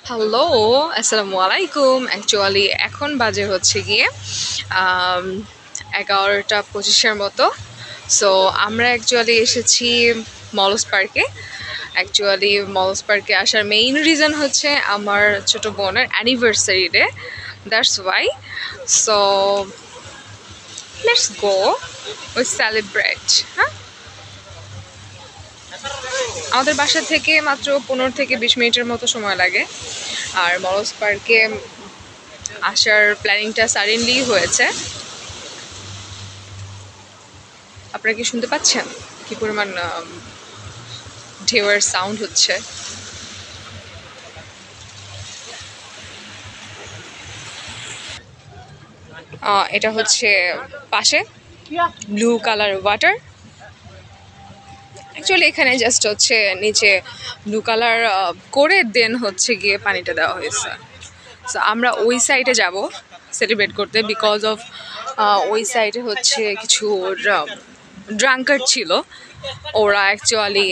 Hello, আসসালামু আলাইকুম। Actually এখন বাজে হচ্ছে গিয়ে 11টা 25-এর মতো। সো আমরা অ্যাকচুয়ালি এসেছি মলস পার্কে। অ্যাকচুয়ালি মলস পার্কে আসার মেইন রিজন হচ্ছে আমার ছোট বোনের anniversary day, that's why. So let's go we celebrate. হ্যাঁ, আমাদের বাসা থেকে মাত্র 15 থেকে 20 মিনিটের মতো সময় লাগে। আর মলস পার্কে আসার প্ল্যানিংটা সাডেনলি হয়েছে। আপনারা কি শুনতে পাচ্ছেন কি পরিমাণ ঢেউয়ের সাউন্ড হচ্ছে? এটা হচ্ছে পাশে ব্লু কালার ওয়াটার। অ্যাকচুয়ালি এখানে জাস্ট হচ্ছে নিচে ব্লু কালার করে দেন হচ্ছে গিয়ে পানিটা দেওয়া হয়েছে। সো আমরা ওই সাইডে যাব সেলিব্রেট করতে, বিকজ অফ ওই সাইডে হচ্ছে কিছু ড্রাঙ্কার ছিল, ওরা অ্যাকচুয়ালি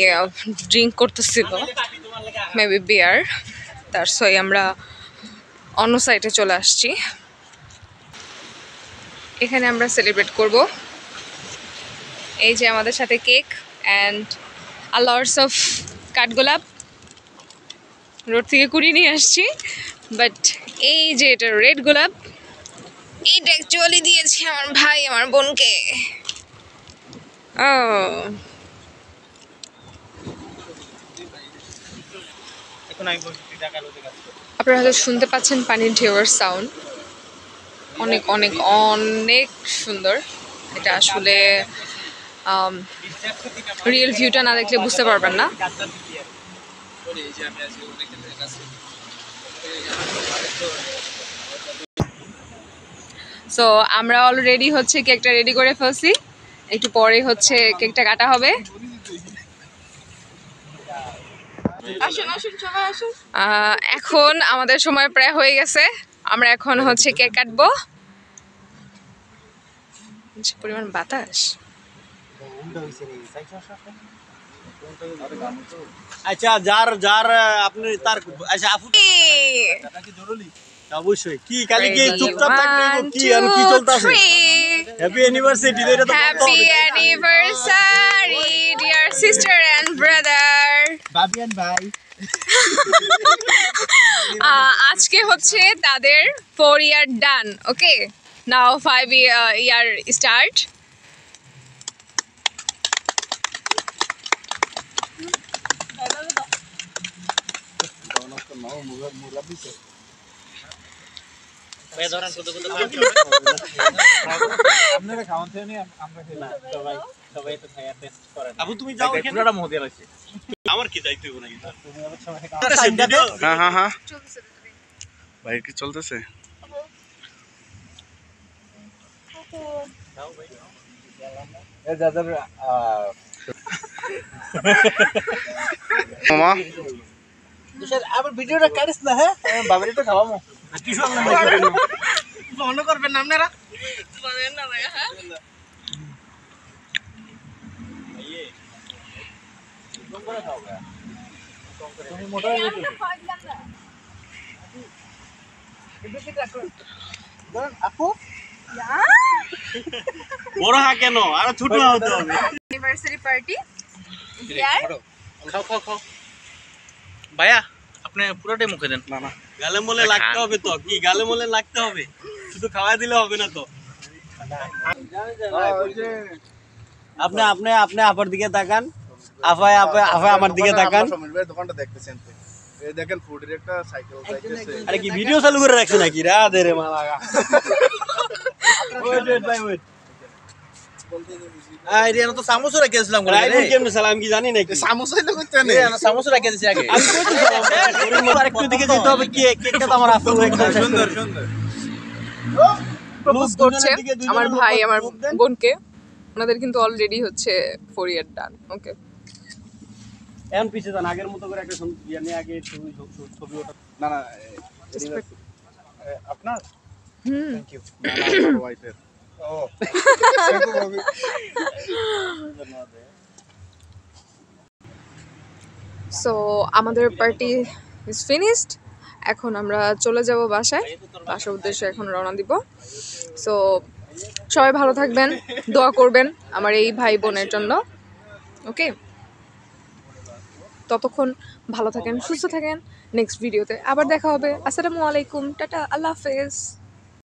ড্রিঙ্ক করতেছিল, মেবি বিয়ার। তার সই আমরা অন্য সাইডে চলে আসছি। এখানে আমরা সেলিব্রেট করব। এই যে আমাদের সাথে কেক অ্যান্ড লটস অফ কাঠগোলাপ রোড থেকে কুড়িয়ে নিয়ে আসছি। বাট এই যে এটা রেড গোলাপ, এইটা অ্যাকচুয়ালি দিয়েছি আমার ভাই আমার বোনকে। ও আপনারা হয়তো শুনতে পাচ্ছেন পানির ঢেউয়ের সাউন্ড, অনেক অনেক অনেক সুন্দর। এটা আসলে রিয়েল ভিউটা না দেখলে বুঝতে পারবেন না। সো আমরা অলরেডি হচ্ছে কেকটা রেডি করে ফেলছি, একটু পরে হচ্ছে কেকটা কাটা হবে। এখন আমাদের সময় প্রায় হয়ে গেছে, আমরা এখন হচ্ছে কেক কাটবো। পরিমাণ বাতাস। আচ্ছা, যার যার আপনি তার আচ্ছা আপু অবশ্যই কি কালি কি চুপচাপ থাকলে কি আর কি চলতেছে? হ্যাপি অ্যানিভার্সারি, এটা তো happy anniversary dear sister and brother, ভাবি এন্ড ভাই। আজকে হচ্ছে তাদের 4 ইয়ার ডান। ওকে, নাও 5 ইয়ার স্টার্ট। আপু তুমি যাও, এখানে মহদিয়া লাগছে। আমার কি দায়িত্ব হইব নাকি? হ্যাঁ হ্যাঁ হ্যাঁ ভাই কি চলতেছে? মামা আবার ভিডিওটা কাটিস না। হ্যাঁ, বাবারে তো খাওয়ামো। কিছু অন্য করবেন না আপনারা। বড় হা কেন, আর ছোট হতে হবে। অ্যানিভার্সারি পার্টি খাও খাও খাও ভাইয়া, আপনি পুরোটাই মুখে দেন। না না, গালে মলে লাগতে হবে তো। কি গালে মলে লাগতে হবে, শুধু খাওয়া দিলে হবে না তো। আপনি আপনি আপনি আপার দিকে তাকান, আফায় আফায় আফায় আমার দিকে তাকান। দোকানটা দেখতেছেন তো, এই দেখেন ফুডের একটা সাইকেল যাইতেছে। আরে কি ভিডিও চালু করে রাখছে নাকি? রাধে রে মা লাগা। ওয়েট ওয়েট ভাই ওয়েট। আরে এনো তো সামোসা রেখে দিছিলাম করে রে। কেমনে সালাম কি জানি নাকি? সামোসাই তো করতে নেই, এনো সামোসা রেখে দিছি আগে। আমি কই তো সালাম গরিব আর একটু দিকে যেতে হবে। কি কেকটা তো আমার আসল একদম সুন্দর সুন্দর। প্রপোজ করছে আমার ভাই আমার বোনকে। ওনাদের কিন্তু অলরেডি হচ্ছে 4 ইয়ার ডান। ওকে, এখন পিছে যান, আগের মতো করে একটা ইয়া নিয়ে আগে ছবি ওঠা। না না, আপনার থ্যাংক ইউ। ওয়াইফের ও সো আমাদের পার্টি ইজ ফিনিশড এখন আমরা চলে যাব বাসার উদ্দেশ্যে এখন রওনা দিব। সো সবাই ভালো থাকবেন, দোয়া করবেন আমার এই ভাই বোনের জন্য। ওকে, ততক্ষণ ভালো থাকেন, সুস্থ থাকেন। নেক্সট ভিডিওতে আবার দেখা হবে। আসসালামু আলাইকুম, টাটা, আল্লাহ হাফেজ।